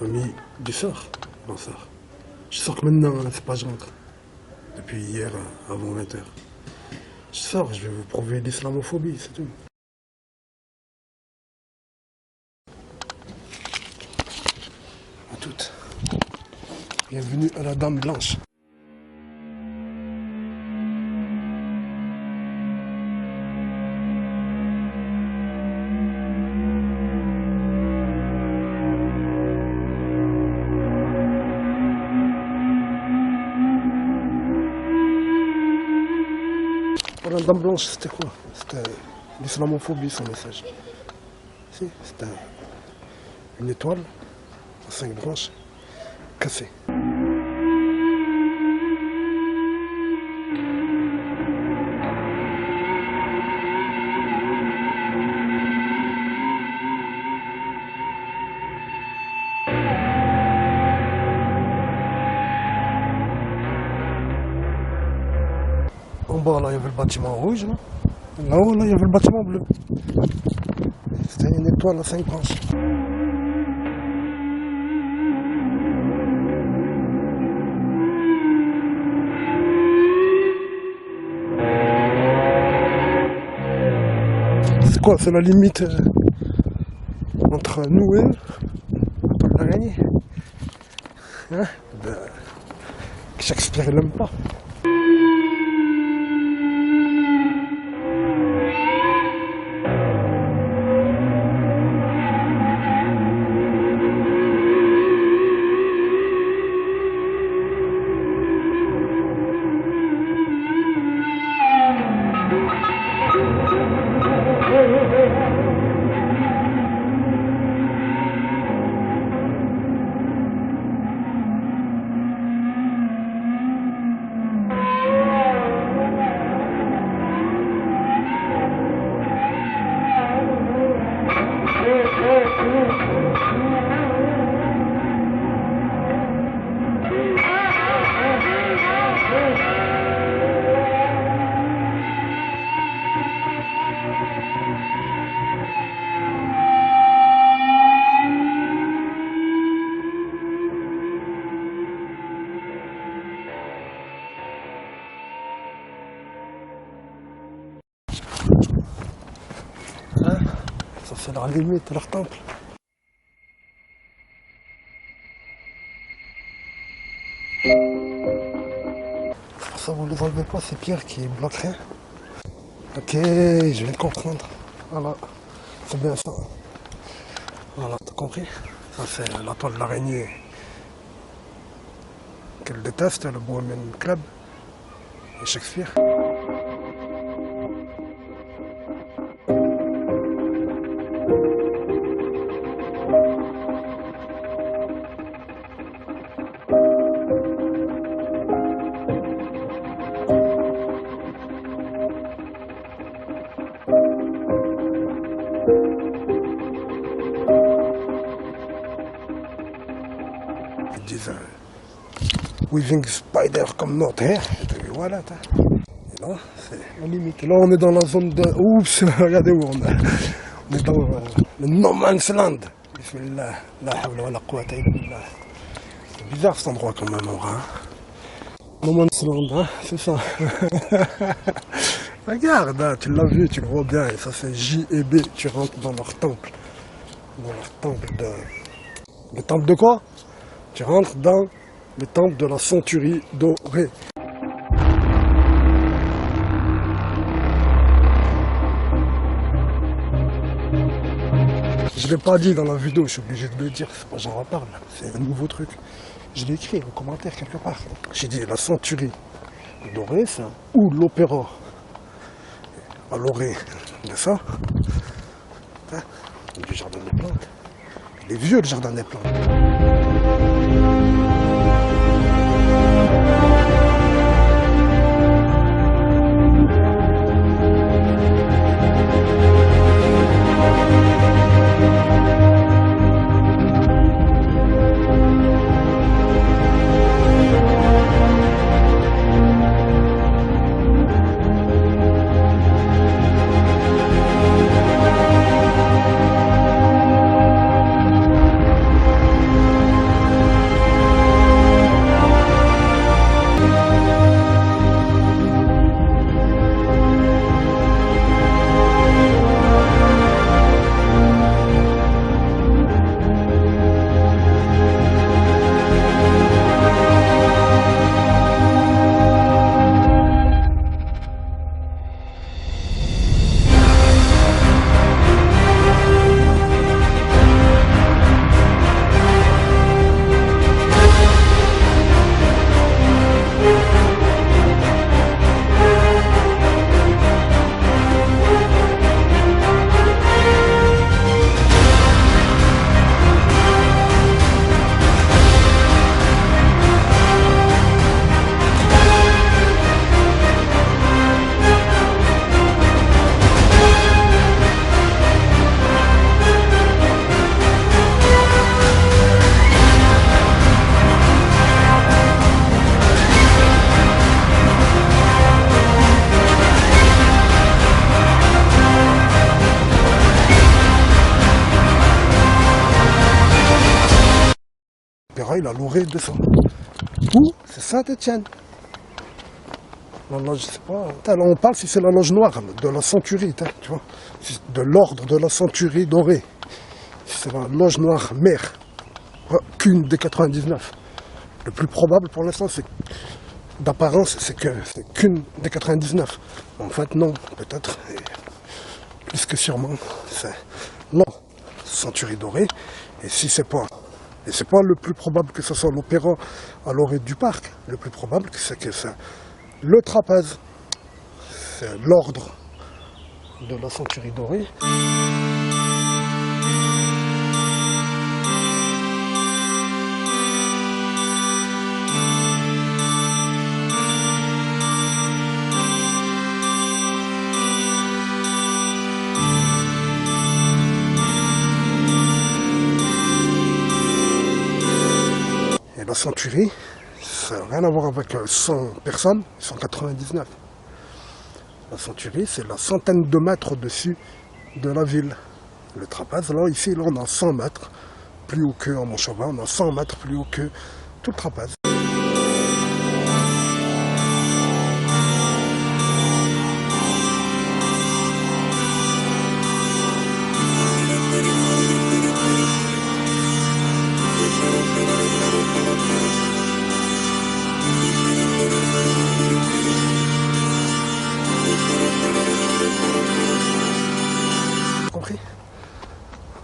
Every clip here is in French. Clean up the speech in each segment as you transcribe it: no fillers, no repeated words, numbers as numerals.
Ami, tu sors? Non, sors. Je sors que maintenant, là, c'est pas je rentre. Depuis hier, avant 20h. Je sors, je vais vous prouver l'islamophobie, c'est tout. À toutes. Bienvenue à la Dame Blanche. Pour la Dame Blanche, c'était quoi? C'était l'islamophobie, son message. Si, c'était une étoile, à 5 branches, cassée. En bas, là, il y avait le bâtiment rouge, là. Là-haut, là, il y avait le bâtiment bleu. C'était une étoile à 5 branches. C'est quoi? C'est la limite entre nous et eux? On l'a gagné. Hein? Ben, Shakespeare, il l'aime pas. Hein? Ça c'est leur limite, leur temple. Ça vous les enlevez pas, ces pierres qui bloquent rien. Ok, je viens de comprendre. Voilà, c'est bien ça. Voilà, t'as compris? Ça c'est la toile de l'araignée qu'elle déteste, le Bohemian Club et Shakespeare. Ils disent Weaving Spider comme notre hair. Et voilà, et là, c'est la limite. Là, on est dans la zone de. Oups, regardez où on est. On est dans le No Man's Land. Bismillah, la hawla wa la quwwata illa billah. C'est bizarre cet endroit quand même, en vrai. No Man's Land, hein, c'est ça. Regarde, hein, tu l'as vu, tu le vois bien. Et ça, c'est J et B. Tu rentres dans leur temple. Dans leur temple de. Le temple de quoi? Tu rentres dans le temple de la centurie dorée. Je ne l'ai pas dit dans la vidéo, je suis obligé de le dire, c'est pas j'en reparle, c'est un nouveau truc. Je l'ai écrit en commentaire quelque part. J'ai dit la centurie dorée, c'est ou l'opéra à l'orée de ça, hein, du jardin des plantes. Il est vieux le jardin des plantes. pareil, la Lorée descend. Où? C'est Saint-Étienne. La loge, je sais pas. Là, on parle si c'est la loge noire de la Centurie, tu vois. De l'ordre de la Centurie dorée. Si c'est la loge noire mère, qu'une des 99. Le plus probable pour l'instant, c'est d'apparence, c'est qu'une des 99. En fait, non, peut-être, plus que sûrement, c'est la Centurie dorée. Et si c'est pas, et c'est pas le plus probable que ce soit l'opéra à l'orée du parc. Le plus probable, c'est que c'est le trapèze. C'est l'ordre de la Centurie dorée. La Centurie, ça n'a rien à voir avec 100 personnes, 199. La Centurie, c'est la centaine de mètres au-dessus de la ville. Le trapèze, là, ici, là, on a 100 mètres plus haut que en Montchauvat, on a 100 mètres plus haut que tout le trapèze.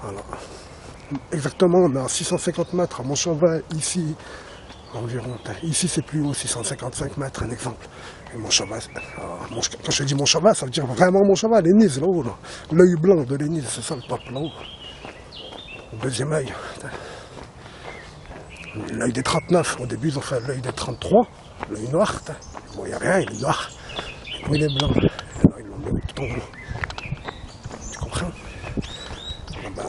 Voilà. Exactement, on est à 650 mètres à Montchauvat, ici, environ. Ici, c'est plus haut, 655 mètres, un exemple. Et Montchauvat, quand je dis Montchauvat, ça veut dire vraiment Montchauvat, Lénise, là-haut, là. L'œil blanc de Lénise, c'est ça le top, là-haut. Le deuxième œil. L'œil des 39, au début, ils ont fait l'œil des 33, l'œil noir. Bon, il n'y a rien, il est noir. Bon, il est blanc. Et là, ils l'ont mis tout en haut. Tu comprends?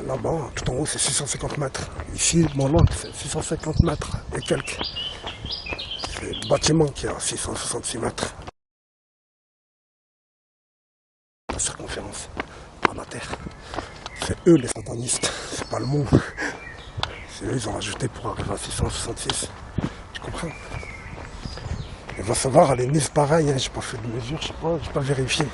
Là-bas, tout en haut, c'est 650 mètres. Ici, bon là, c'est 650 mètres et quelques. C'est le bâtiment qui a 666 mètres. La circonférence à la Terre. C'est eux les satanistes, c'est pas le monde. C'est eux, ils ont rajouté pour arriver à 666. Tu comprends? Il va savoir, à Lénise, pareil, hein, j'ai pas fait de mesure, je sais pas, j'ai pas vérifié.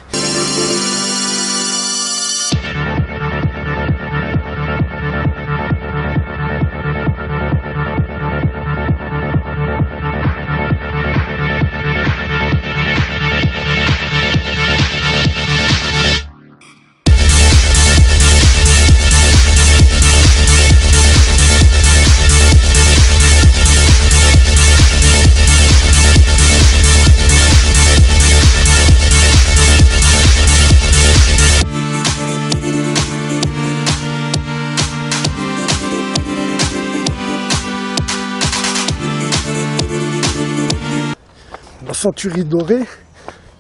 La Centurie dorée,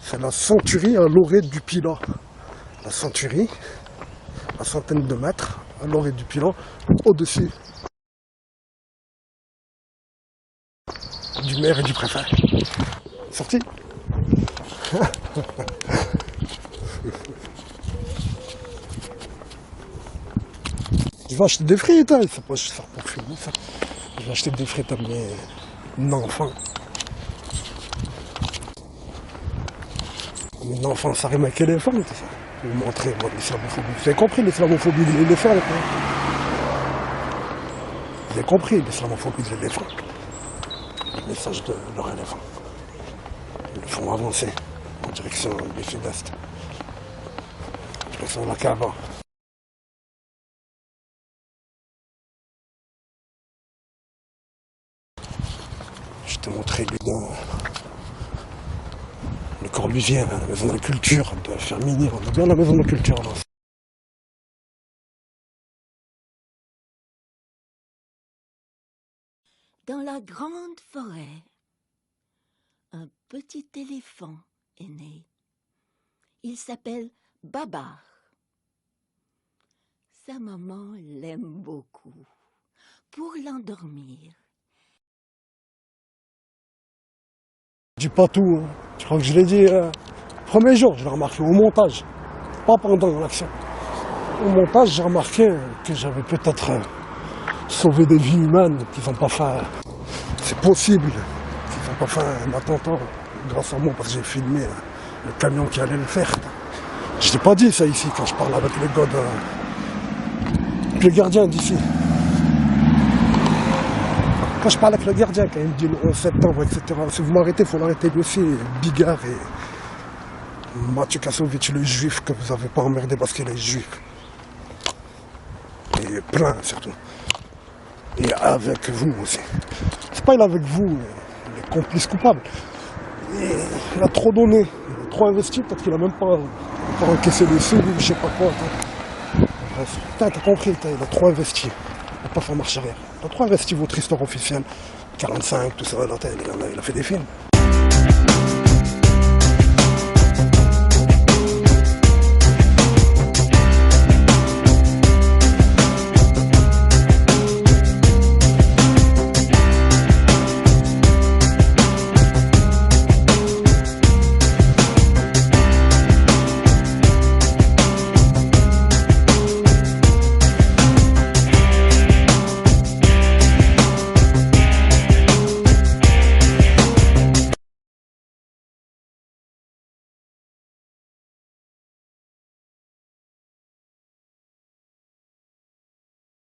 c'est la Centurie à l'orée du Pilat. La Centurie, à centaine de mètres, à l'orée du Pilat, au-dessus du maire et du préfet. Sorti. Je vais acheter des frites, hein. C'est pas ça pour fumer, ça. Je vais acheter des frites à mes enfants. Mes enfants, ça rime avec éléphant, c'est ça. Vous montrer, moi, l'islamophobie. Vous avez compris l'islamophobie de l'éléphant, là. Vous avez compris l'islamophobie de l'éléphant. Le message de leur éléphant. Ils le font avancer en direction du sud-est. En direction de la Kaaba. Je t'ai montré le Corbusier, la maison de la culture de Firmini. On est bien la maison de la culture là. Dans la grande forêt, un petit éléphant est né. Il s'appelle Babar. Sa maman l'aime beaucoup. Pour l'endormir, Je dis pas tout, hein. Je crois que je l'ai dit premier jour, je l'ai remarqué au montage, pas pendant l'action. Au montage, j'ai remarqué que j'avais peut-être sauver des vies humaines qu'ils n'ont pas fait. C'est possible qu'ils n'ont pas fait un attentat grâce à moi parce que j'ai filmé le camion qui allait le faire. Je t'ai pas dit ça ici quand je parle avec les gars le gardien d'ici. Quand je parle avec le gardien, quand il me dit le 11 septembre, etc. Si vous m'arrêtez, il faut l'arrêter aussi. Bigard et Mathieu Kassovitch, le juif que vous n'avez pas emmerdé parce qu'il est juif. Et plein surtout. Et avec vous aussi. C'est pas il est avec vous, il est complice coupable. Et il a trop donné, il a trop investi, peut-être qu'il a même pas encore encaissé les sous ou je sais pas quoi. Bref, t'as compris, il a trop investi. Il n'a pas fait marche arrière. Il a trop investi votre histoire officielle. 45, tout ça, il a fait des films.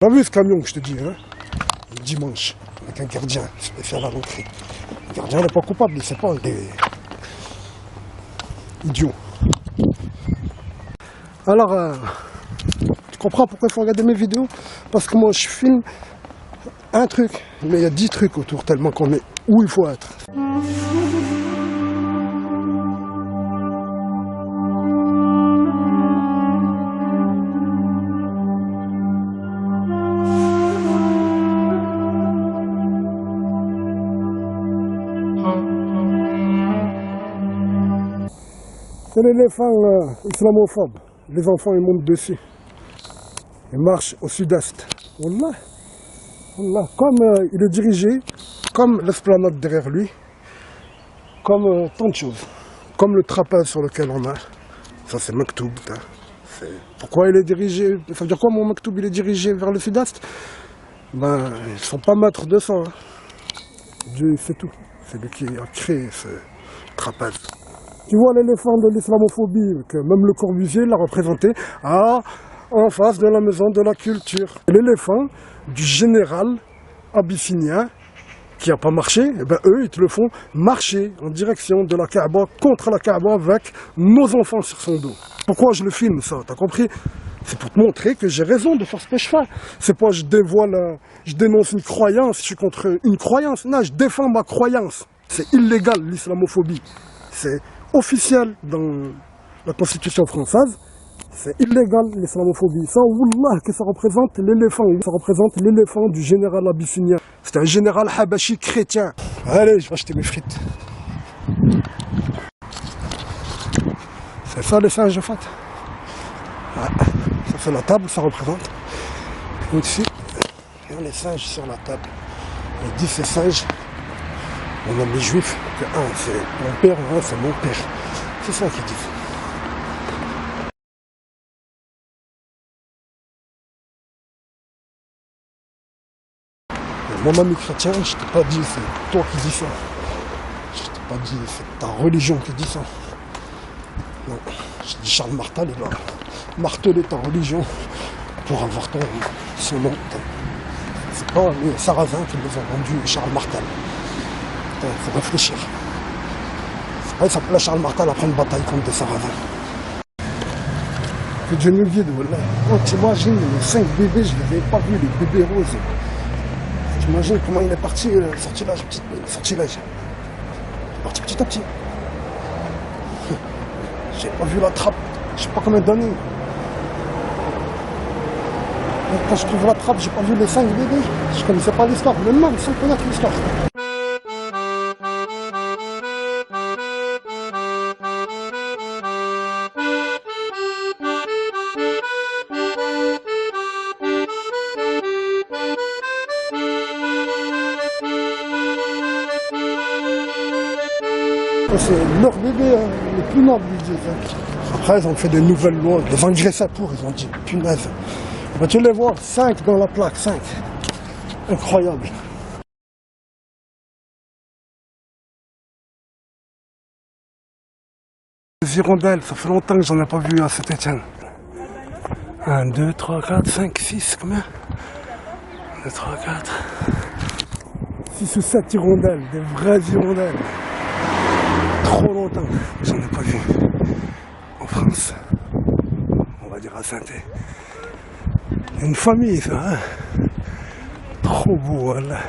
T'as vu ce camion que je te dis, hein? Le dimanche, avec un gardien spécial à l'entrée. Le gardien n'est pas coupable, il sait pas, il est idiot. Alors, tu comprends pourquoi il faut regarder mes vidéos? Parce que moi je filme un truc, mais il y a 10 trucs autour tellement qu'on est où il faut être. C'est l'éléphant islamophobe. Les enfants ils montent dessus. Ils marchent au sud-est. Wallah. Wallah. Comme il est dirigé, comme l'esplanade derrière lui, comme tant de choses. Comme le trapèze sur lequel on a. Ça c'est Maktoub. Pourquoi il est dirigé? Ça veut dire quoi mon Maktoub il est dirigé vers le sud-est? Ben, ils ne sont pas maîtres de ça. Hein. Dieu fait tout. C'est lui qui a créé ce trapèze. Tu vois l'éléphant de l'islamophobie, que même le Corbusier l'a représenté en face de la maison de la culture. L'éléphant du général abyssinien qui n'a pas marché, eh ben eux ils te le font marcher en direction de la Kaaba, contre la Kaaba avec nos enfants sur son dos. Pourquoi je le filme ça, t'as compris? C'est pour te montrer que j'ai raison de faire ce que je fais. C'est pas je dénonce une croyance, je suis contre une croyance. Non, je défends ma croyance. C'est illégal l'islamophobie. C'est officiel dans la Constitution française, c'est illégal l'islamophobie. Ça, wallah, que ça représente l'éléphant. Ça représente l'éléphant du général abyssinien. C'est un général habashi chrétien. Allez, je vais acheter mes frites. C'est ça les singes en fait. Ouais. Ça c'est la table, ça représente. Au-dessus, il y a les singes sur la table. On dit ces singes. On a les juifs, que un c'est mon père, un c'est mon père. C'est ça qu'ils disent. Et mon ami chrétien, je t'ai pas dit c'est toi qui dis ça. Je t'ai pas dit c'est ta religion qui dit ça. Non, je dis Charles Martel, il va marteler ta religion pour avoir son nom. C'est pas les Sarrasins qui nous ont vendu Charles Martel. Il faut réfléchir. C'est pas ça s'appelait Charles Martel après une bataille contre des Sarrasins. Que Dieu nous guide, voilà. Oh, t'imagines, les 5 bébés, je les avais pas vus, les bébés roses. T'imagines comment il est parti, le sortilège, le sortilège. Il est parti petit à petit. J'ai pas vu la trappe, je sais pas combien d'années. Quand je trouve la trappe, j'ai pas vu les 5 bébés. Je connaissais pas l'histoire, même mal, sans connaître l'histoire. C'est leur bébé, les plus nobles, ils disent. Après, ils ont fait des nouvelles lois, des engraissats pour, ils ont dit, punaise. Ben, tu les vois, 5 dans la plaque, 5. Incroyable. Les hirondelles, ça fait longtemps que j'en ai pas vu à Saint-Étienne. 1, 2, 3, 4, 5, 6, combien? 1, 2, 3, 4. 6 ou 7 hirondelles, des vraies hirondelles. Trop longtemps que j'en ai pas vu. En France. On va dire à Saint-Étienne. Une famille, ça, hein? Trop beau, voilà.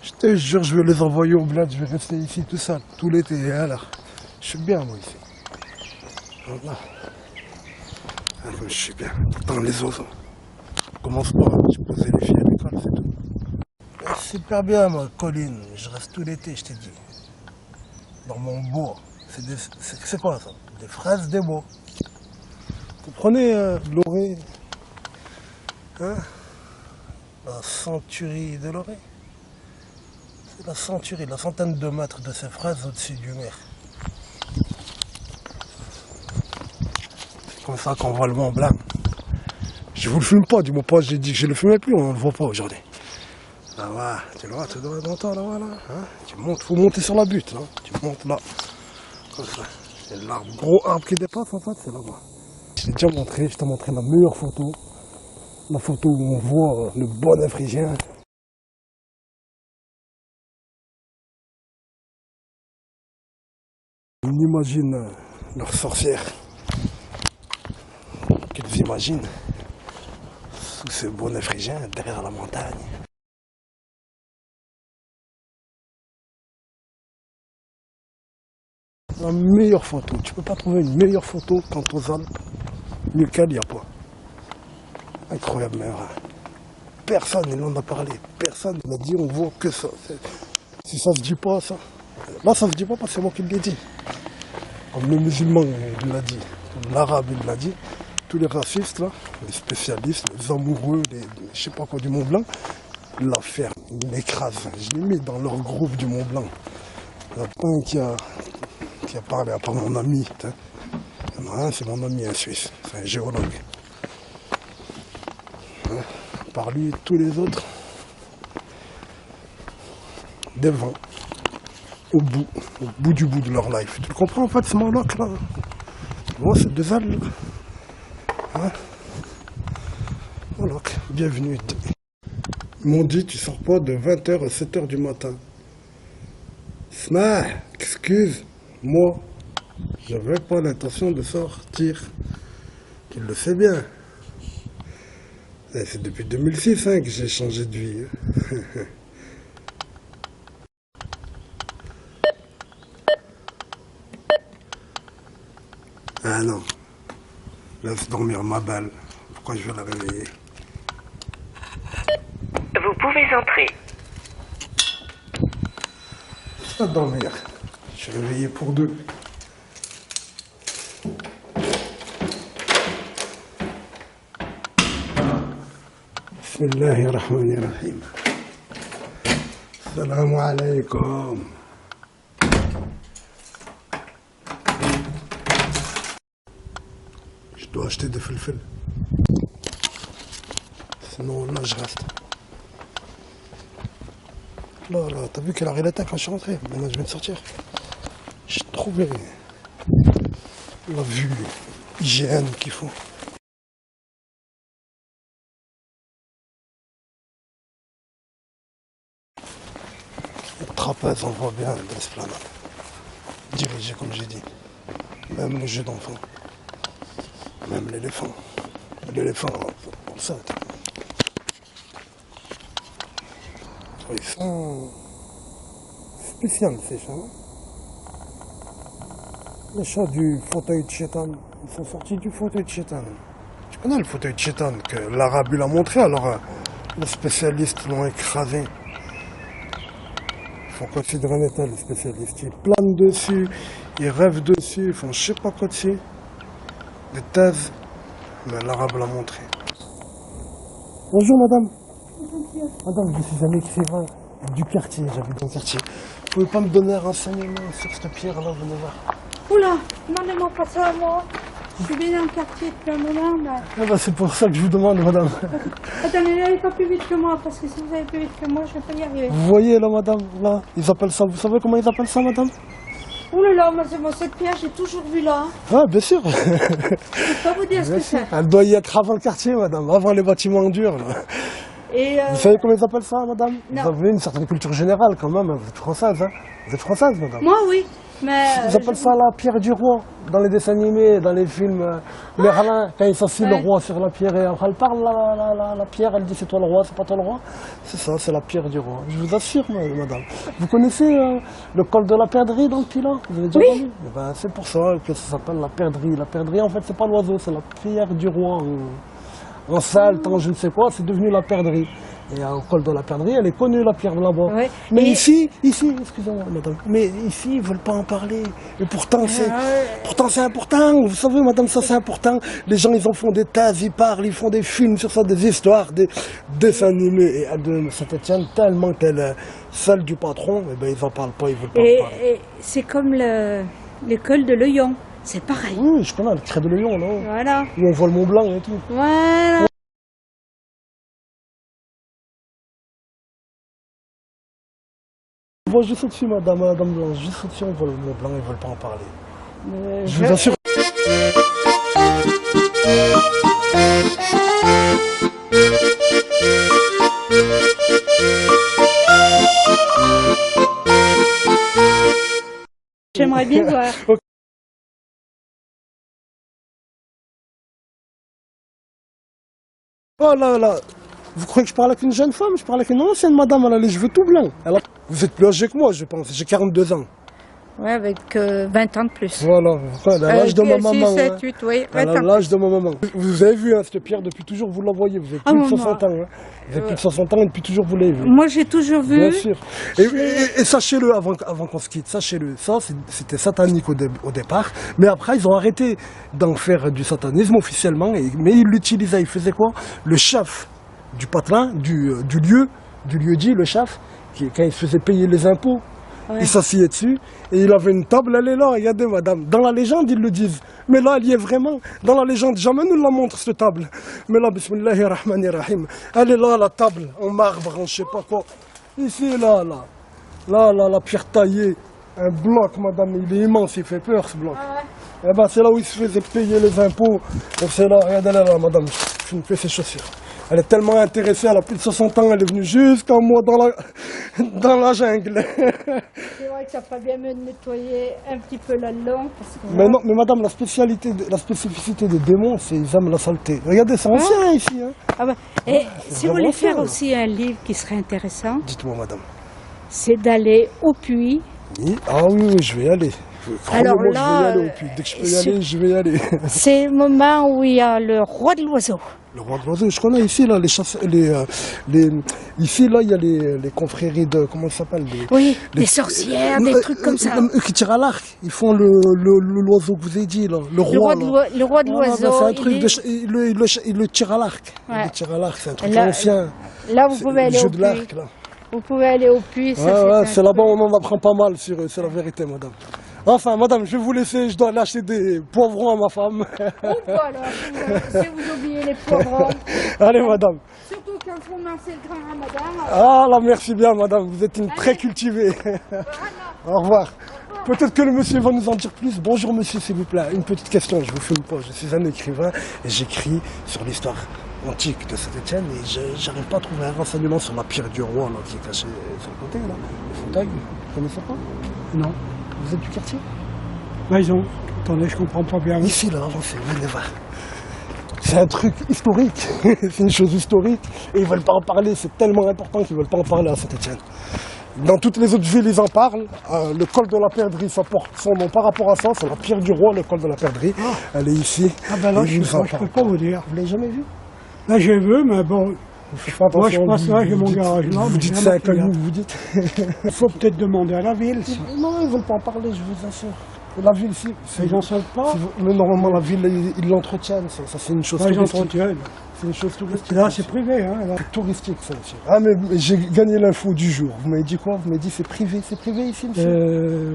Je te jure, je vais les envoyer au bled, je vais rester ici tout seul, tout l'été, alors. Je suis bien, moi, ici. Voilà. Ah, je suis bien. T'entends les oiseaux. Commence pas, je posais les filles à l'école, c'est tout. Super bien, moi, Colline. Je reste tout l'été, je t'ai dit. Dans mon bois. C'est quoi, ça? Des fraises, des bois. Vous prenez l'orée, hein? La centurie de l'orée. C'est la centurie, la centaine de mètres de ces fraises au-dessus du mer. C'est comme ça qu'on voit le Mont Blanc. Je vous le filme pas, dis-moi pas, j'ai dit que je le filmais plus, on ne le voit pas aujourd'hui. Là, voilà, tu le vois, tu dois entendre, là, voilà. Hein? Tu montes, faut monter sur la butte, là. Tu montes là. Comme ça. C'est l'arbre, gros arbre qui dépasse, en fait, c'est là-bas. Je t'ai déjà montré, je t'ai montré la meilleure photo. La photo où on voit le bon Africain. On imagine leurs sorcières. Qu'ils imaginent sous ce bonnet phrygien derrière la montagne. La meilleure photo, tu peux pas trouver une meilleure photo quand aux Alpes, mieux qu'elle, il n'y a pas. Incroyable, mais personne il en a parlé, personne n'a dit on voit que ça. Si ça se dit pas, ça. Là, ça se dit pas parce que c'est moi qui l'ai dit. Comme le musulman il l'a dit, l'arabe il l'a dit, tous les racistes, là, les spécialistes, les amoureux, je sais pas quoi du Mont Blanc, ils la ferment, ils l'écrasent. Je l'ai mis dans leur groupe du Mont Blanc. Il n'y en a pas un qui a parlé à part mon ami. Il y en a un, c'est mon ami, un Suisse, c'est un géologue. Hein, par lui, tous les autres, des vents, au bout du bout de leur life. Tu le comprends en fait, ce Moloch là? Moi, c'est deux algues. Hein? Moloch, bienvenue. Ils m'ont dit, tu sors pas de 20h à 7h du matin. Sma, excuse, moi, j'avais pas l'intention de sortir. Tu le sais bien. C'est depuis 2006 hein, que j'ai changé de vie. Ah non. Laisse dormir ma balle. Pourquoi je vais la réveiller? Vous pouvez entrer. Laisse dormir. Je suis réveillé pour deux. Bismillahirrahmanirrahim. Salam alaikum. Je dois acheter des felfel. Sinon là je reste. Là, t'as vu quelle heure il était quand je suis rentré? Maintenant je viens de sortir. J'ai trouvé la vue, l'hygiène qu'il faut. Le trapèze, on voit bien de l'esplanade. Dirigé comme j'ai dit. Même le jeu d'enfant. Même l'éléphant. L'éléphant, pour ça. Ils sont spéciaux ces chats. Les chats du fauteuil de Chétan, ils sont sortis du fauteuil de Chétan. Tu connais le fauteuil de Chétan que l'arabe lui a montré, alors les spécialistes l'ont écrasé. Ils font considérer un état, les spécialistes. Ils planent dessus, ils rêvent dessus, ils font je sais pas quoi dessus. Des thèses, mais l'arabe l'a montré. Bonjour madame. Madame, je suis un écrivain du quartier, j'habite dans le quartier. Vous pouvez pas me donner un renseignement sur cette pierre-là, venez voir. Oula, demandez-moi pas ça à moi. Je suis bien dans le quartier depuis un moment. Mais... Ah bah, c'est pour ça que je vous demande, madame. Attendez, n'allez pas plus vite que moi, parce que si vous allez plus vite que moi, je ne vais pas y arriver. Vous voyez là, madame, là, ils appellent ça, vous savez comment ils appellent ça, madame? Oh là là, moi, cette pierre, j'ai toujours vu là. Ah, bien sûr. Je ne peux pas vous dire ce que c'est. Elle doit y être avant le quartier, madame, avant les bâtiments en dur, là. Et Vous savez comment ils appellent ça, madame? Non. Vous avez une certaine culture générale, quand même, hein. Vous êtes française, hein? Vous êtes française, madame? moi, oui. Mais Ils appellent ça la pierre du roi, dans les dessins animés, dans les films. Merlin, quand il s'assied le roi sur la pierre, et après elle parle, la pierre, elle dit c'est toi le roi, c'est pas toi le roi. C'est ça, c'est la pierre du roi. Je vous assure, madame. Vous connaissez le col de la perdrix dans le Pilat? Vous avez déjà entendu? Eh ben, c'est pour ça que ça s'appelle la perdrix. La perdrix, en fait, c'est pas l'oiseau, c'est la pierre du roi. En salle, tant je ne sais quoi, c'est devenu la perdrix. Et au col de la perdrix, elle est connue, la pierre là-bas. Ouais. Mais Et- ici, excusez-moi, madame, mais ici, ils veulent pas en parler. Et pourtant, c'est important. Vous savez, madame, ça, c'est important. Les gens, ils en font des thèses, ils parlent, ils font des films sur ça, des histoires, des dessins animés. Et à de Saint-Étienne, tellement qu'elle est celle du patron, eh ben, ils en parlent pas, ils veulent pas en parler. Et c'est comme l'école de l'Oyon. C'est pareil. Oui, je connais le Crêt de Lyon, là. Voilà. Où on voit le Mont Blanc et tout. Voilà. On voit juste au-dessus, madame Blanche, juste au-dessus, on voit le Mont Blanc, ils veulent pas en parler. Je vous assure. J'aimerais bien voir. Oh là là, vous croyez que je parle avec une jeune femme? Je parle avec une ancienne madame, elle a les cheveux tout blancs. Vous êtes plus âgé que moi, je pense, j'ai 42 ans. Ouais, avec 20 ans de plus. Voilà, elle a l'âge de ma maman. 6, 7, hein. 8, oui. Elle 20 a ans. l'âge de ma maman. Vous avez vu, hein, cette pierre, depuis toujours, vous la voyez. Vous avez plus de maman. 60 ans. Hein. Vous avez plus de 60 ans et depuis toujours, vous l'avez vu. Moi, j'ai toujours vu. Bien sûr. Et sachez-le, avant qu'on se quitte, sachez-le, ça, c'était satanique au départ. Mais après, ils ont arrêté d'en faire du satanisme officiellement. Mais ils l'utilisaient. Ils faisaient quoi? Le chef du patelin, du lieu dit, le chef, quand il se faisait payer les impôts, Ouais. il s'asseyait dessus et il avait une table, elle est là, regardez madame. Dans la légende, ils le disent. Mais là, elle y est vraiment. Dans la légende, jamais nous la montre, cette table. Mais là, bismillahirrahmanirrahim, elle est là, la table, en marbre, en je sais pas quoi. Ici, là, la pierre taillée. Un bloc, madame, il est immense, il fait peur, ce bloc. Eh ben, c'est là où il se faisait payer les impôts. Donc c'est là, regardez-la là, madame, je me fais ses chaussures. Elle est tellement intéressée, elle a plus de 60 ans, elle est venue jusqu'à moi dans la jungle. C'est vrai que ça ferait bien mieux de nettoyer un petit peu là-dedans. Mais non, mais madame, la spécificité des démons, c'est qu'ils aiment la saleté. Regardez, c'est ancien ici. Hein. Ah bah, et c'est si vous vraiment voulez faire ça. aussi un livre qui serait intéressant, Dites-moi, madame. c'est d'aller au puits. Oui. Ah oui, je vais y aller. Alors Croyez-moi, là, je vais y aller au puits. Dès que je peux y aller, je vais y aller. C'est le moment où il y a le roi de l'oiseau. Le roi de l'oiseau, je connais ici, là, ici, là, il y a les confréries de, comment ça s'appelle? Oui, des sorcières, des trucs comme ça. Eux qui tirent à l'arc, ils font l'oiseau que vous avez dit, là, le roi. Le roi de l'oiseau. C'est un truc, il le tire à l'arc. Ouais. Il le tire à l'arc, c'est un truc Là, ancien. Là, vous C'est pouvez le aller jeu au de puits. l'arc, là. Vous pouvez aller au puits. C'est là-bas on en apprend pas mal sur eux, c'est la vérité, madame. Enfin, madame, je vais vous laisser, je dois aller acheter des poivrons à ma femme. Ou pas, alors, si vous oubliez les poivrons. Allez, madame. Surtout quand vous lancez le grand ramadan. Ah, là, merci bien, madame, vous êtes une très cultivée. Au revoir. Peut-être que le monsieur va nous en dire plus. Bonjour, monsieur, s'il vous plaît. Une petite question, je vous filme pas. Je suis un écrivain et j'écris sur l'histoire antique de Saint-Étienne et j'arrive pas à trouver un renseignement sur la pierre du roi là, qui est cachée sur le côté, là. Le fauteuil, vous connaissez pas? Non. Vous êtes du quartier? Maison. Attendez, je comprends pas bien. Ici, là, avancez, venez voir. C'est un truc historique, c'est une chose historique, et ils veulent pas en parler, c'est tellement important qu'ils veulent pas en parler à Saint-Étienne. Dans toutes les autres villes, ils en parlent. Le col de la Perdrix, ça porte son nom par rapport à ça, c'est la pierre du roi, le col de la Perdrix. Elle est ici. Ah ben là, et ils en je peux parlent. pas vous dire. Vous l'avez jamais vu? Là, j'ai vu, mais bon, Faites pas moi je attention, passe là, j'ai mon dites- garage là. Vous mais dites j'ai ça à jamais fait Caillou, gaffe. vous dites. Il faut peut-être demander à la ville. Si Non, ils veulent pas en parler, je vous assure. La ville, si. ils n'en savent pas, Mais normalement, la ville, ils l'entretiennent, ça c'est une chose ils touristique. entretiennent. C'est une chose touristique. Là, c'est privé. Hein, là. C'est touristique, ça, monsieur. Ah, mais j'ai gagné l'info du jour. Vous m'avez dit quoi? Vous m'avez dit c'est privé. C'est privé ici, monsieur?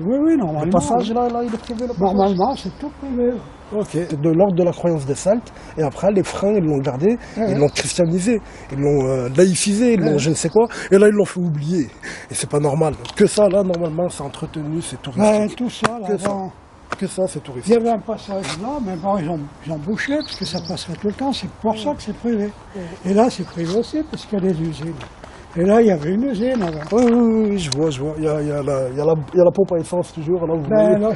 Oui, Le normalement. passage, là, il est privé, le passage. Normalement, c'est tout privé. Ok, c'est de l'ordre de la croyance des Celtes. Et après, les freins, ils l'ont gardé, ils l'ont christianisé, ils l'ont laïcisé, ils l'ont je ne sais quoi. Et là, ils l'ont fait oublier. Et c'est pas normal. Que ça, là, normalement, c'est entretenu, c'est touristique. Tout ça, là, Que ça. avant, Que ça, c'est il y touristique. avait un passage là, mais bon, ils ont bouché, parce que ça passerait tout le temps. C'est pour ça que c'est privé. Et là, c'est privé aussi, parce qu'il y a des usines. Et là, il y avait une usine avant. Oui, je vois. Il y a la pompe à essence toujours, là, vous voyez. Là,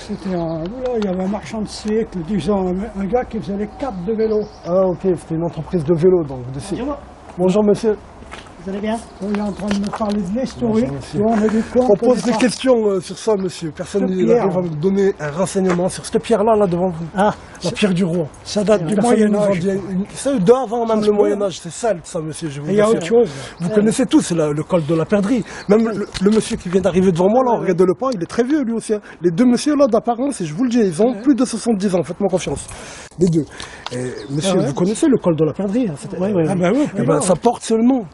il y avait un marchand de cycle, disons, un gars qui faisait les capes de vélo. Ah, ok, c'était une entreprise de vélo, donc. Bonjour, Bonjour, monsieur. vous allez bien? Il est en train de me parler de l'historique. Bonjour, monsieur. Et on a dit quoi, On connaît pose des pas. questions sur ça, monsieur. Personne Cette n'arrive pierre. à me donner un renseignement sur cette pierre-là, là, devant vous. Ah, La pierre du roi. Ça date du Personne nous en Moyen-Âge. dit c'est d'avant même se le peut. Moyen-Âge. C'est sale, ça, monsieur. Je vous Et il y a assure. autre chose. Vous connaissez tous, c'est le col de la perdrix. Même le monsieur qui vient d'arriver devant moi, là, regardez-le pas, il est très vieux, lui aussi. Hein. Les deux messieurs, là, d'apparence, et je vous le dis, ils ont plus de 70 ans, faites-moi confiance. Les deux. Et, monsieur, vous connaissez le col de la perdrix, hein, oui, oui. Ah ben oui, Eh ben, ça porte ce nom.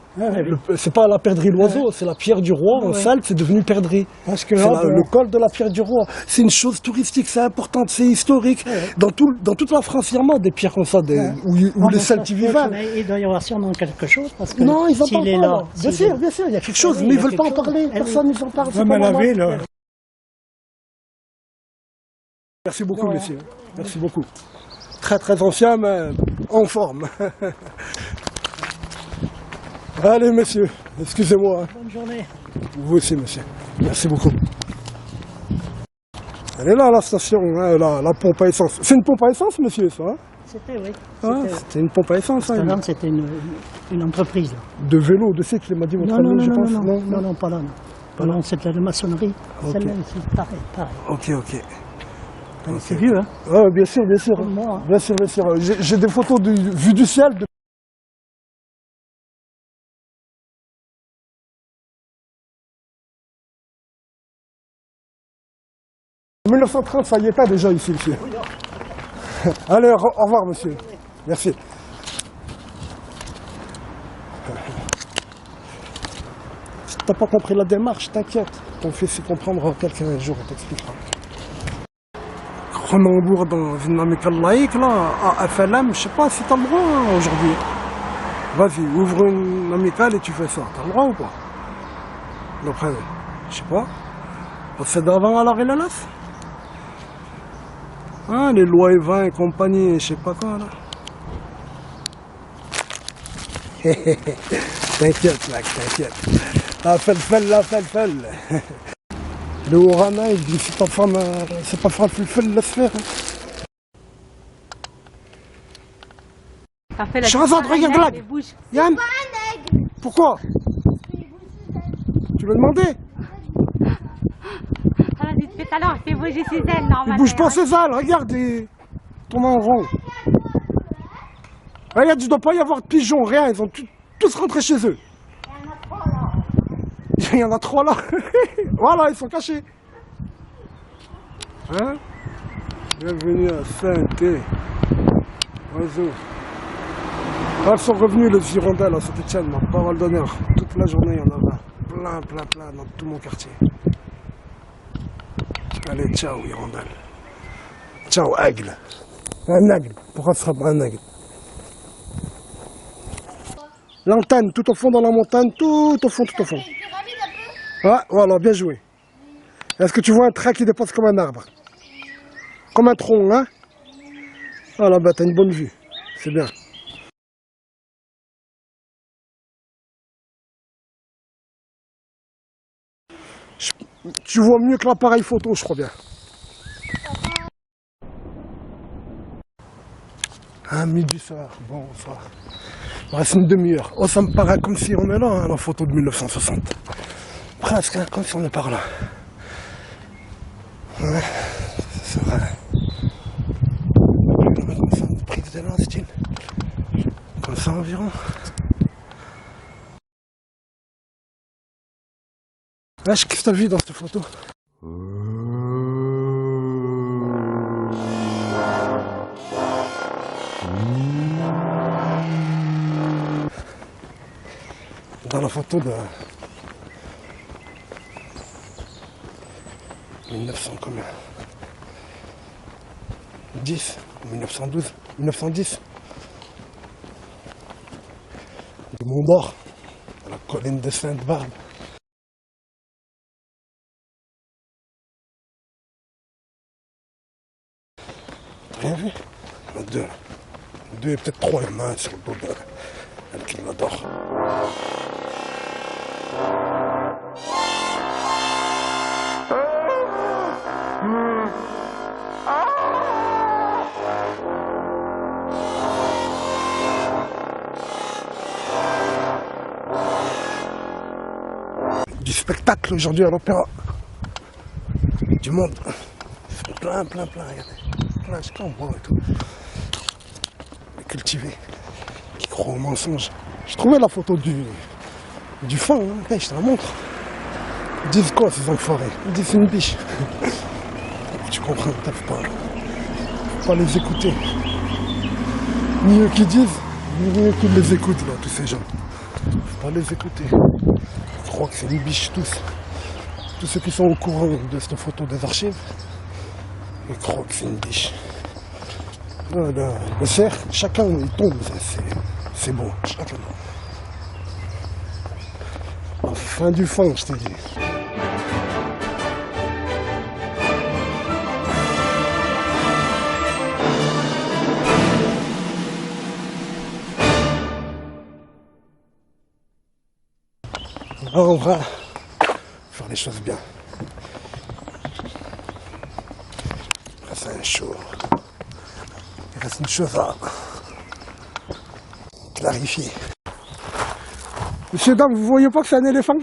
C'est pas la perdrix l'oiseau, c'est la pierre du roi. En celte, c'est devenu perdrix. Parce que C'est là, le col de la pierre du roi. C'est une chose touristique, c'est importante, c'est historique. Dans toute la France, il y en a des pierres comme ça, où les Celtes y vivaient. Mais il doit y avoir sûrement quelque chose parce que Non, ils en s'il parlent est pas. là, Là. Bien sûr, il y a quelque chose, oui, mais il y ils a veulent pas en quelque chose. parler. Eh Personne ne s'en parle. c'est même pas à la normal. ville, Merci beaucoup, messieurs. Merci beaucoup. Très très ancien, mais en forme. Allez, messieurs, excusez-moi. bonne journée. Vous aussi, monsieur. Merci beaucoup. Elle est là, la station, hein, la pompe à essence. C'est une pompe à essence, monsieur, ça hein C'était, oui. Ah, c'était une pompe à essence, hein, Amsterdam, c'était une entreprise. Là. de vélo, de cycle, il m'a dit votre ami, je pense. Non, pas là. Non. Pas là, c'était de maçonnerie. Ok. Celle-là ici, pareil. Ok. C'est vieux, hein? Ouais, bien sûr. Comme moi, hein. Bien sûr. J'ai des photos vues du ciel. 1930, ça y était déjà ici, monsieur. Allez, au revoir, monsieur. Merci. Si t'as pas compris la démarche, t'inquiète. Ton fils y comprendra quelqu'un un jour, il t'expliquera. Cronenbourg dans une amicale laïque, là, à FLM, je sais pas si t'as le droit hein, aujourd'hui. Vas-y, ouvre une amicale et tu fais ça. T'as le droit ou pas? D'après, je sais pas. C'est d'avant à la Rélalas. Hein, les lois et vins et compagnie, je sais pas quoi, là. T'inquiète, mec, t'inquiète. La fel. Le Orana, il dit c'est pas femme, laisse faire. Shahrazad, regarde là. Yann. Pourquoi? Tu l'as demandé? Elle a dit tout à l'heure, c'est bouger ses ailes, normalement. Il bouge pas ses ailes, regarde, il tourne en rond. Regarde, il ne doit pas y avoir de pigeons, rien, ils ont tous rentré chez eux. Il y en a trois là. Voilà, ils sont cachés. Hein? Bienvenue à Saint-Thé. Oiseau. Elles sont revenus les hirondelles à Saint-Etienne, ma parole d'honneur. Toute la journée, il y en avait plein dans tout mon quartier. Allez, ciao, hirondelle. Ciao, aigle. Un aigle. Pourquoi ce sera pas un aigle? L'antenne, tout au fond dans la montagne, tout au fond. Ah, voilà, bien joué. Est-ce que tu vois un trait qui dépasse comme un arbre? Comme un tronc, hein? Voilà, bah t'as une bonne vue. C'est bien. Tu vois mieux que l'appareil photo, je crois bien. Ah, midi soir, bonsoir. Il reste une demi-heure. Oh, ça me paraît comme si on est là, hein, la photo de 1960. Presque, hein, comme si on est par là. Ouais, c'est vrai. Comme ça, une prise d'élan, style. Comme ça environ. Wesh, qu'est-ce que t'as vu dans cette photo? Dans la photo de 1900 combien? 10. 1912, 1910. De Mont d'Or, à la colline de Sainte-Barbe. Rien vu? Il y en a deux là. Deux et peut-être trois, il y en a un sur le dos de qui l'adore. Du spectacle aujourd'hui à l'opéra. Du monde. Plein, regardez. Plein, je sais pas, on voit et tout. Les cultivés, qui croient au mensonge. J'ai trouvé la photo du fan, hein. Okay, je te la montre. Ils disent quoi ces enfoirés? Ils disent c'est une biche. Tu comprends, faut pas les écouter. Ni eux qui disent, ni eux qui les écoutent, là, tous ces gens. Faut pas les écouter. Je crois que c'est une biche tous. Tous ceux qui sont au courant de cette photo des archives, ils croient que c'est une biche. Le cerf, chacun il tombe, c'est beau, chacun. La fin du fond, je t'ai dit. Alors on va faire les choses bien. Il reste un chaud. Il reste une chose à clarifier. Monsieur, dame, vous voyez pas que c'est un éléphant?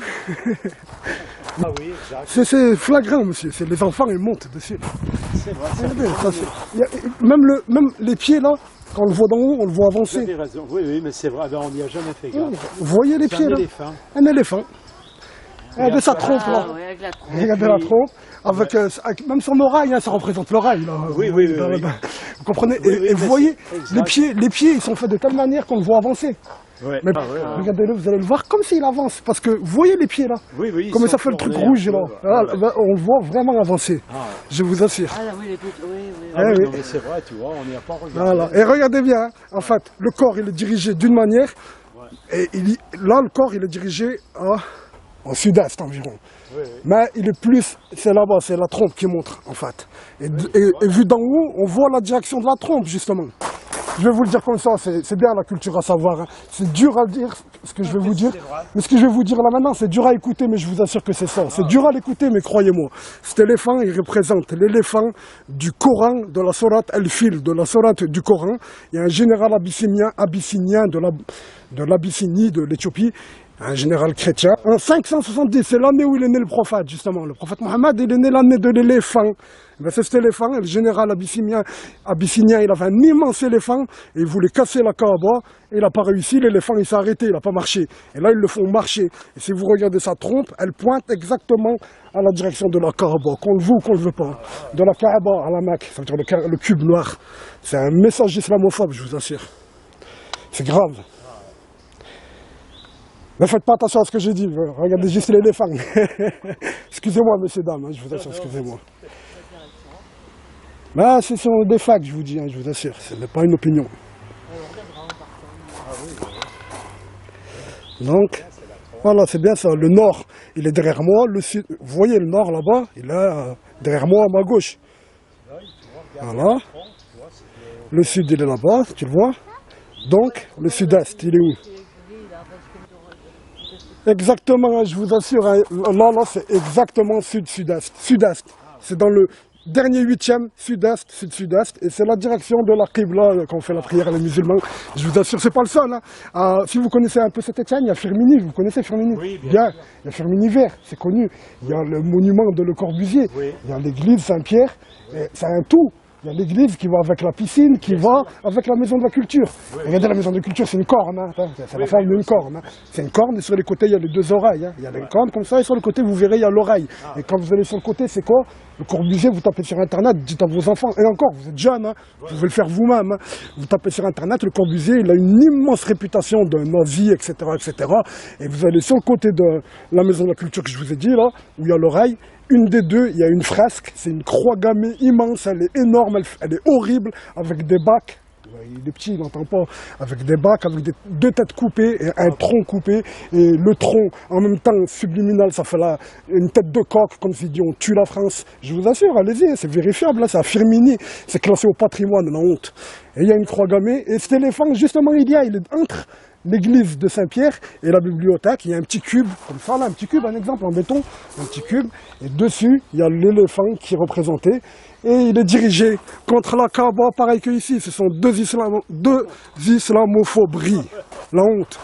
Ah oui, exact. C'est flagrant, monsieur. Les enfants, ils montent dessus. C'est vrai, Même les pieds, là, quand on le voit d'en haut, on le voit vous avancer. avez raison. Oui, mais c'est vrai, ben, on n'y a jamais fait gaffe. Vous voyez les pieds, Un là? éléphant. Un éléphant. Regardez sa trompe, là. Ah ouais, avec la trompe. Regardez la trompe. Avec même son oreille, hein, ça représente l'oreille, là. Oui. Vous comprenez? Oui, et mais vous voyez, exact. les pieds, ils sont faits de telle manière qu'on le voit avancer. Ouais. Mais Ah, ouais. regardez-le, vous allez le voir comme s'il avance. Parce que vous voyez les pieds, là? Oui, ils Comme sont ça fait le truc tournés rouge, un peu, là. voilà. Ben, on le voit vraiment avancer. Ah. Je vous assure. Ah oui, les poutres, oui. Ah oui, oui. non, mais c'est vrai, tu vois, on n'y a pas regardé. Voilà. Et regardez bien, hein. En fait, le corps, il est dirigé d'une manière. Et là, le corps, il est dirigé au sud-est environ. Oui. Mais il est plus, c'est là-bas, c'est la trompe qui montre, en fait. Et vu d'en haut, on voit la direction de la trompe, justement. Je vais vous le dire comme ça, c'est bien la culture à savoir. Hein. C'est dur à dire ce que je vais vous dire. Mais ce que je vais vous dire là maintenant, c'est dur à écouter, mais je vous assure que c'est ça. C'est dur à l'écouter, mais croyez-moi. Cet éléphant, il représente l'éléphant du Coran, de la sourate El-Fil, de la sourate du Coran. Il y a un général abyssinien de l'Abyssinie, de l'Éthiopie, un général chrétien. En 570, c'est l'année où il est né le prophète, justement. Le prophète Mohammed, il est né l'année de l'éléphant. Ben, c'est cet éléphant, le général abyssinien, il avait un immense éléphant et il voulait casser la Kaaba et il n'a pas réussi, l'éléphant il s'est arrêté, il n'a pas marché. Et là ils le font marcher. Et si vous regardez sa trompe, elle pointe exactement à la direction de la Kaaba, qu'on le veut ou qu'on le veut pas. De la Kaaba à la Mecque, ça veut dire le cube noir. C'est un message islamophobe, je vous assure. C'est grave. Ne faites pas attention à ce que j'ai dit, regardez juste l'éléphant. Excusez-moi, messieurs, dames, hein, je vous assure, excusez-moi. Là, ce sont des facts, je vous dis, hein, je vous assure, ce n'est pas une opinion. Donc, voilà, c'est bien ça. Le nord, il est derrière moi, le sud, vous voyez le nord là-bas, il est derrière moi à ma gauche. Voilà. Le sud, il est là-bas, tu le vois. Donc, le sud-est, il est où? Exactement, je vous assure, hein, là, c'est exactement sud-sud-est. Sud-est, c'est dans le dernier 8e, sud-est, sud-sud-est, et c'est la direction de la Qibla quand on fait la prière les musulmans. Je vous assure, c'est pas le seul. Hein. Si vous connaissez un peu Saint-Étienne, il y a Firminy, vous connaissez Firminy? Oui, bien. Il y a Firminy Vert, c'est connu. Il y a le monument de Le Corbusier, Oui. il y a l'église Saint-Pierre, c'est un tout. Il y a l'église qui va avec la piscine, qui va avec la maison de la culture. Regardez, la maison de la culture, c'est une corne. Hein. C'est la forme d'une corne. Hein. C'est une corne et sur les côtés, il y a les deux oreilles. Hein. Il y a les cornes comme ça et sur le côté, vous verrez, il y a l'oreille. Et quand vous allez sur le côté, c'est quoi? Le Corbusier, vous tapez sur Internet, dites à vos enfants, et encore, vous êtes jeunes, hein, vous pouvez le faire vous-même. Hein. Vous tapez sur Internet, le Corbusier, il a une immense réputation de nazi, etc., etc. Et vous allez sur le côté de la maison de la culture que je vous ai dit, là, où il y a l'oreille. Une des deux, il y a une fresque, c'est une croix gammée immense, elle est énorme, elle est horrible, avec des bacs. Il est petit, il n'entend pas. Avec des bacs, avec deux têtes coupées et un tronc coupé. Et le tronc, en même temps, subliminal, ça fait une tête de coq, comme si dit on tue la France. Je vous assure, allez-y, c'est vérifiable, là, c'est à Firmini, c'est classé au patrimoine, la honte. Et il y a une croix gammée, et cet éléphant, justement, il est entre l'église de Saint-Pierre et la bibliothèque. Il y a un petit cube, comme ça, là, un petit cube, un exemple en béton, un petit cube. Et dessus, il y a l'éléphant qui est représenté. Et il est dirigé contre la Kaaba, pareil que ici. Ce sont deux islamophobries. La honte.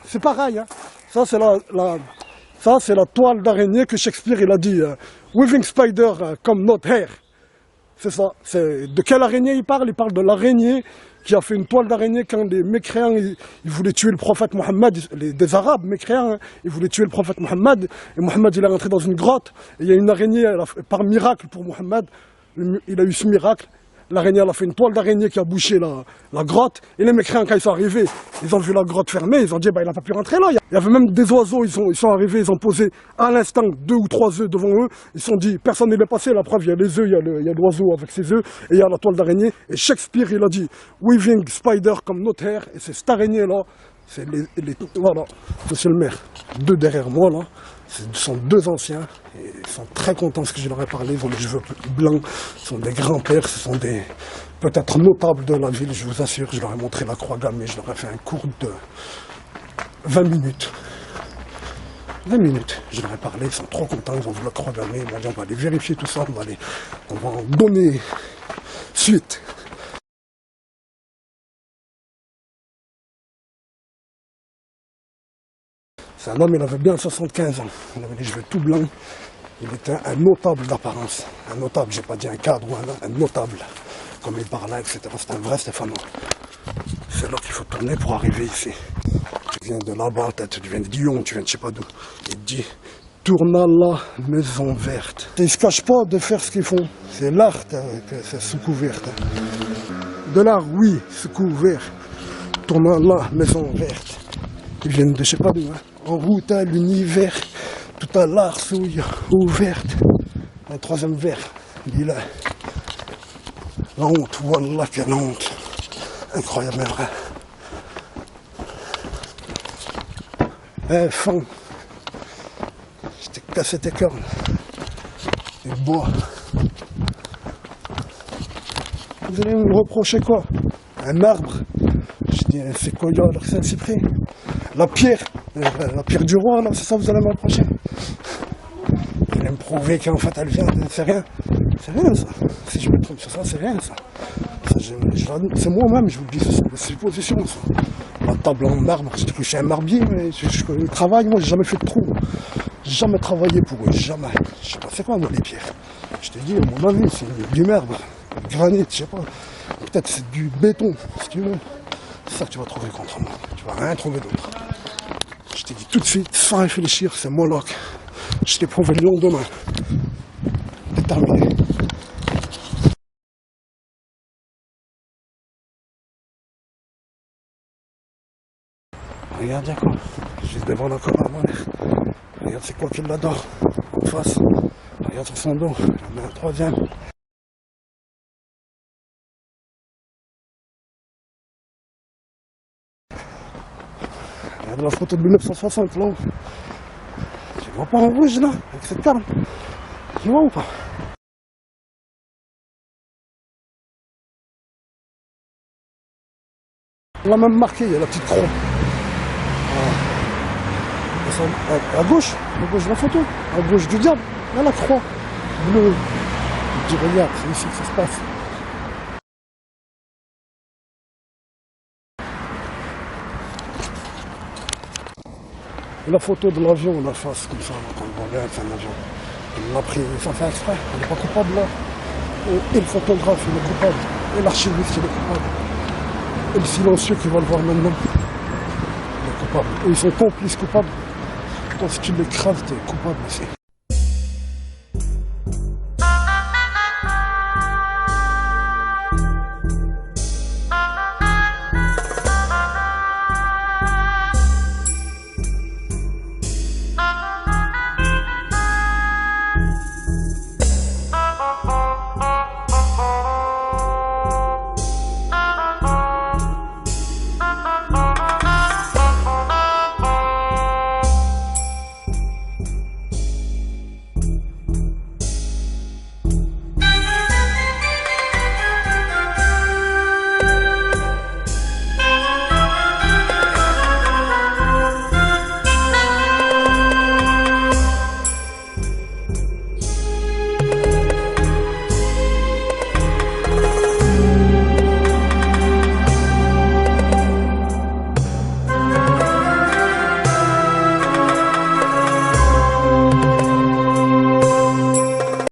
C'est pareil, hein. Ça c'est la toile d'araignée que Shakespeare il a dit, Weaving spider come not hair. C'est ça. De quelle araignée il parle? Il parle de l'araignée qui a fait une toile d'araignée quand les mécréants ils voulaient tuer le prophète Mohammed, des Arabes mécréants, hein, ils voulaient tuer le prophète Mohammed, et Mohammed il est rentré dans une grotte, et il y a une araignée, par miracle pour Mohammed, il a eu ce miracle. L'araignée, elle a fait une toile d'araignée qui a bouché la grotte. Et les mécréants, quand ils sont arrivés, ils ont vu la grotte fermée. Ils ont dit, il n'a pas pu rentrer là. Il y avait même des oiseaux, ils sont arrivés, ils ont posé à l'instant 2 ou 3 œufs devant eux. Ils se sont dit, personne n'est passé. La preuve, il y a les œufs, il y a l'oiseau avec ses œufs. Et il y a la toile d'araignée. Et Shakespeare, il a dit, weaving spider comme not hair. Et c'est cette araignée-là. C'est voilà, monsieur le maire. 2 derrière moi, là. Ce sont 2 anciens, et ils sont très contents de ce que je leur ai parlé, ils ont les cheveux blancs, ce sont des grands-pères, ce sont des peut-être notables de la ville, je vous assure. Je leur ai montré la croix gammée, je leur ai fait un cours de 20 minutes. 20 minutes, je leur ai parlé, ils sont trop contents, ils ont vu la croix gammée, ils m'ont dit on va aller vérifier tout ça, on va en donner suite. C'est un homme, il avait bien 75 ans, il avait les cheveux tout blancs, il était un notable d'apparence. Un notable, j'ai pas dit un cadre ou un notable, comme il parlait, etc. C'est un vrai Stéphanois. C'est là qu'il faut tourner pour arriver ici. Tu viens de là-bas, tu viens de Lyon, tu viens de je sais pas d'où. Il te dit, tourne à la maison verte. Ils se cachent pas de faire ce qu'ils font. C'est l'art que c'est sous couvert. De l'art, oui, sous couvert. Tourne à la maison verte. Ils viennent de je sais pas d'où. Hein. En route à l'univers, tout à l'arsouille ouverte. Un 3e verre, dis-le. La honte, wallah, quelle honte. Incroyable, mais vrai. Fin. Je t'ai cassé tes cornes. Et bois. Vous allez me reprocher quoi? Un arbre. Je dis, c'est quoi alors que c'est un cyprès? La pierre du roi, là, c'est ça que vous allez me reprocher? Vous allez me prouver qu'en fait elle vient, c'est rien. C'est rien ça. Si je me trompe sur ça, c'est rien ça. C'est moi-même, je vous le dis, c'est des suppositions ça. La table en marbre, je dis que je suis un marbier, mais je travaille, moi j'ai jamais fait de trou. J'ai jamais travaillé pour eux, jamais. Je sais pas, c'est quoi moi les pierres? Je te dis, à mon avis, c'est du marbre, du granit, je sais pas. Peut-être c'est du béton, si tu veux. C'est ça que tu vas trouver contre moi. Tu vas rien trouver d'autre. Je t'ai dit tout de suite, sans réfléchir, c'est Moloch. Je t'ai prouvé le lendemain. Déterminé. Regarde Jacob, juste devant la colonne, regarde c'est quoi qu'il l'adore, en face, regarde sur son dos, j'en ai un troisième. Regarde la photo de 1960 là-haut. Tu vois pas en rouge là, avec cette carte? Tu vois ou pas? On l'a même marqué, il y a la petite croix. À gauche de la photo, à gauche du diable, là la croix bleue. Je dis regarde, c'est ici que ça se passe. Et la photo de l'avion, la face comme ça, quand on regarde, c'est un avion. Il l'a pris sans faire exprès, il n'est pas coupable là. Et le photographe, il est coupable. Et l'archiviste, il est coupable. Et le silencieux qui va le voir maintenant, il est coupable. Et ils sont complices coupables. Toi, si tu l'écrases, t'es coupable aussi.